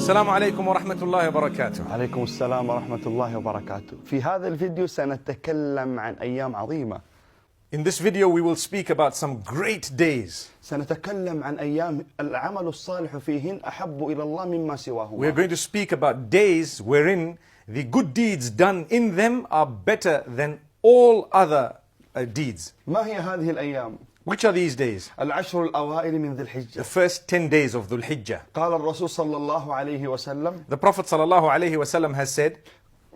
السلام عليكم ورحمة الله وبركاته. عليكم السلام ورحمة الله وبركاته. في هذا الفيديو سنتكلم عن أيام عظيمة. In this video we will speak about some great days. سنتكلم عن أيام العمل الصالح فيهن أحب إلى الله مما سواهما. We are going to speak about days wherein the good deeds done in them are better than all other deeds. ما هي هذه الأيام؟ Which are these days? العشر الأوائل من ذي The الحجة. first 10 days of Dhul Hijjah. قال الرسول صلى الله عليه وسلم: The Prophet sallallahu alaihi wasallam has said,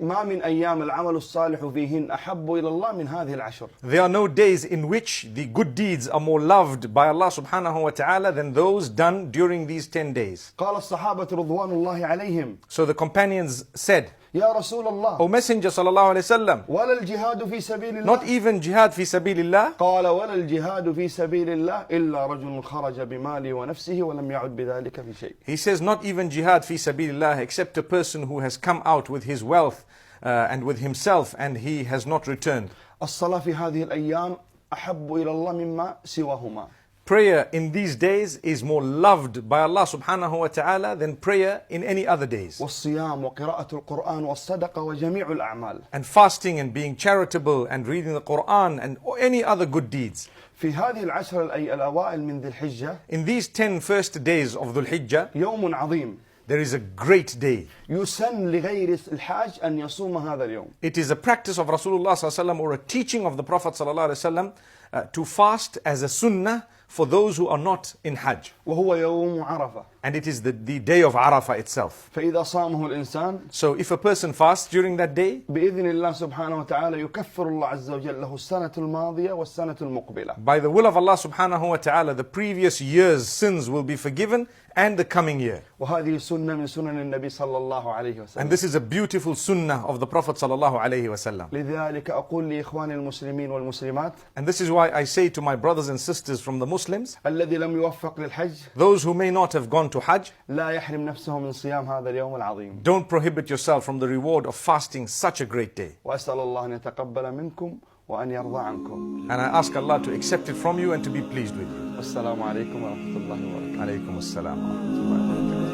ما من أيام العمل الصالح فيهن أحب إلى الله من هذه العشر. there are no days in which the good deeds are more loved by Allah subhanahu wa ta'ala than those done during these 10 days. قال الصحابة رضوان الله عليهم: So the companions said, يا رسول الله O Messenger sallallahu alaihi wasallam, ولا الجهاد في سبيل not الله؟ even jihad fi sabilillah? قال ولا الجهاد في سبيل الله إلا رجل خرج بماله ونفسه ولم يعد بذلك في شيء. He says, not even jihad fi sabilillah, except a person who has come out with his wealth and with himself and he has not returned. الصلاة في هذه الأيام أحب إلى الله مما سواهما. Prayer in these days is more loved by Allah subhanahu wa ta'ala than prayer in any other days. والصيام وقراءة القرآن والصدقة وجميع الأعمال. And fasting and being charitable and reading the Quran and any other good deeds. في هذه العشر الأوائل من ذي الحجة In these 10 first days of Dhul Hijjah, يوم عظيم there is a great day. يسن لغير الحاج أن يصوم هذا اليوم. It is a practice of Rasulullah sallallahu alaihi wasallam or a teaching of the Prophet sallallahu alaihi wasallam to fast as a sunnah for those who are not in Hajj. وهو يوم عرفة. And it is the day of Arafah itself. فإذا صامه الإنسان So if a person fasts during that day, بإذن الله سبحانه وتعالى يكفر الله عز وجل له السنة الماضية والسنة المقبلة. by the will of Allah subhanahu wa ta'ala, the previous year's sins will be forgiven and the coming year. وهذه سنة من سنن النبي صلى الله عليه وسلم. And this is a beautiful sunnah of the Prophet sallallahu alayhi wasallam. لذلك أقول لإخواني المسلمين والمسلمات And this is why I say to my brothers and sisters from the Muslims, الذي لم يوفق للحج those who may not have gone to Hajj, لا يحرم نفسه من صيام هذا اليوم العظيم. don't prohibit yourself from the reward of fasting such a great day. وأسأل الله أن يتقبل منكم وأن يرضى عنكم. And I ask Allah to accept it from you and to be pleased with you. والسلام عليكم ورحمة الله وبركاته. Alaykum as-salam wa rahmatullahi wa barakatuh.